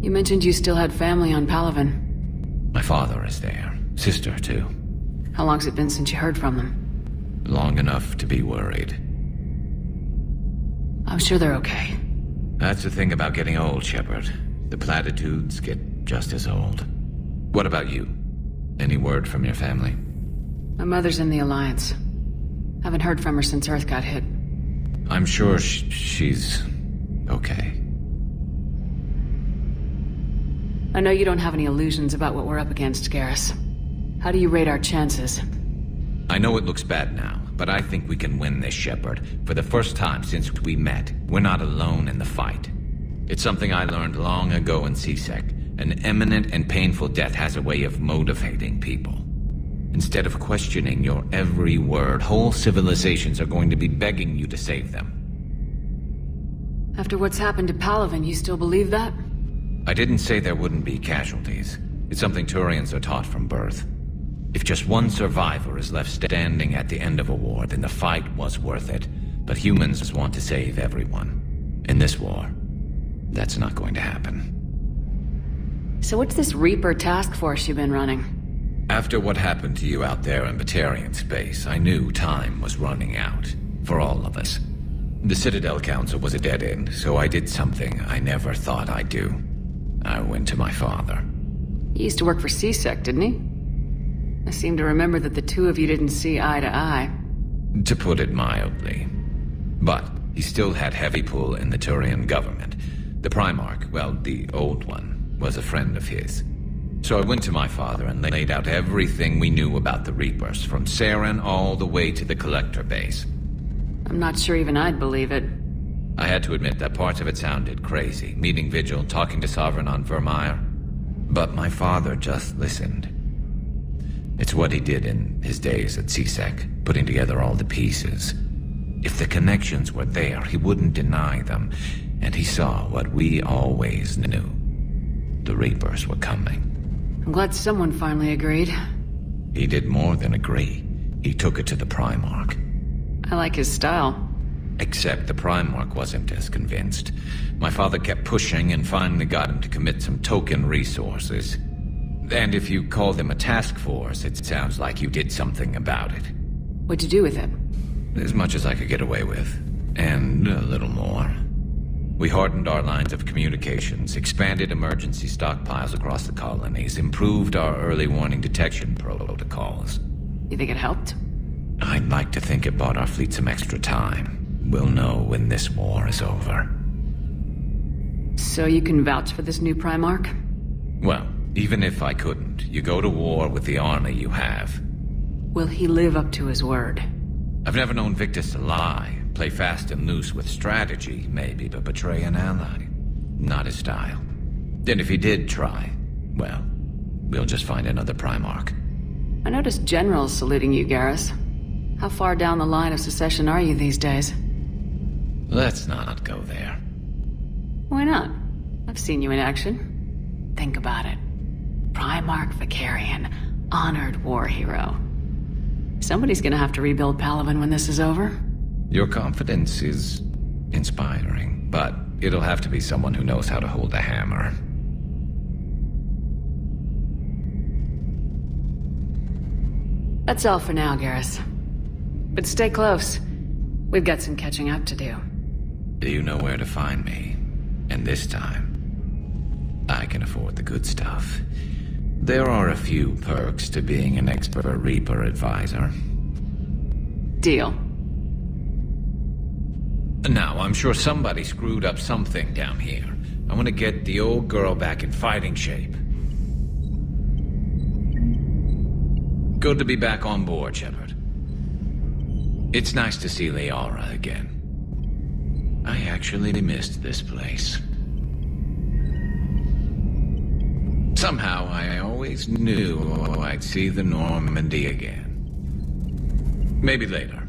You mentioned you still had family on Palaven. My father is there. Sister, too. How long's it been since you heard from them? Long enough to be worried. I'm sure they're okay. That's the thing about getting old, Shepard. The platitudes get just as old. What about you? Any word from your family? My mother's in the Alliance. Haven't heard from her since Earth got hit. I'm sure she's okay. I know you don't have any illusions about what we're up against, Garrus. How do you rate our chances? I know it looks bad now, but I think we can win this, Shepard. For the first time since we met, we're not alone in the fight. It's something I learned long ago in CSEC. An imminent and painful death has a way of motivating people. Instead of questioning your every word, whole civilizations are going to be begging you to save them. After what's happened to Palaven, you still believe that? I didn't say there wouldn't be casualties. It's something Turians are taught from birth. If just one survivor is left standing at the end of a war, then the fight was worth it. But humans want to save everyone. In this war, that's not going to happen. So what's this Reaper task force you've been running? After what happened to you out there in Batarian space, I knew time was running out. For all of us. The Citadel Council was a dead end, so I did something I never thought I'd do. I went to my father. He used to work for CSEC, didn't he? I seem to remember that the two of you didn't see eye to eye. To put it mildly. But he still had heavy pull in the Turian government. The Primarch, well, the old one, was a friend of his. So I went to my father and laid out everything we knew about the Reapers, from Saren all the way to the Collector base. I'm not sure even I'd believe it. I had to admit that parts of it sounded crazy, meeting Vigil, talking to Sovereign on Vermeer. But my father just listened. It's what he did in his days at CSEC, putting together all the pieces. If the connections were there, he wouldn't deny them, and he saw what we always knew. The Reapers were coming. I'm glad someone finally agreed. He did more than agree. He took it to the Primarch. I like his style. Except the Primarch wasn't as convinced. My father kept pushing and finally got him to commit some token resources. And if you call them a task force, it sounds like you did something about it. What'd you do with it? As much as I could get away with. And a little more. We hardened our lines of communications, expanded emergency stockpiles across the colonies, improved our early warning detection protocols. You think it helped? I'd like to think it bought our fleet some extra time. We'll know when this war is over. So you can vouch for this new Primarch? Well, even if I couldn't, you go to war with the army you have. Will he live up to his word? I've never known Victus to lie. Play fast and loose with strategy, maybe, but betray an ally. Not his style. Then if he did try, well, we'll just find another Primarch. I noticed generals saluting you, Garrus. How far down the line of secession are you these days? Let's not go there. Why not? I've seen you in action. Think about it. Primarch Vicarian, honored war hero. Somebody's gonna have to rebuild Palaven when this is over. Your confidence is inspiring, but it'll have to be someone who knows how to hold a hammer. That's all for now, Garrus. But stay close. We've got some catching up to do. You know where to find me. And this time, I can afford the good stuff. There are a few perks to being an expert Reaper advisor. Deal. Now, I'm sure somebody screwed up something down here. I want to get the old girl back in fighting shape. Good to be back on board, Shepard. It's nice to see Liara again. I actually missed this place. Somehow, I always knew I'd see the Normandy again. Maybe later.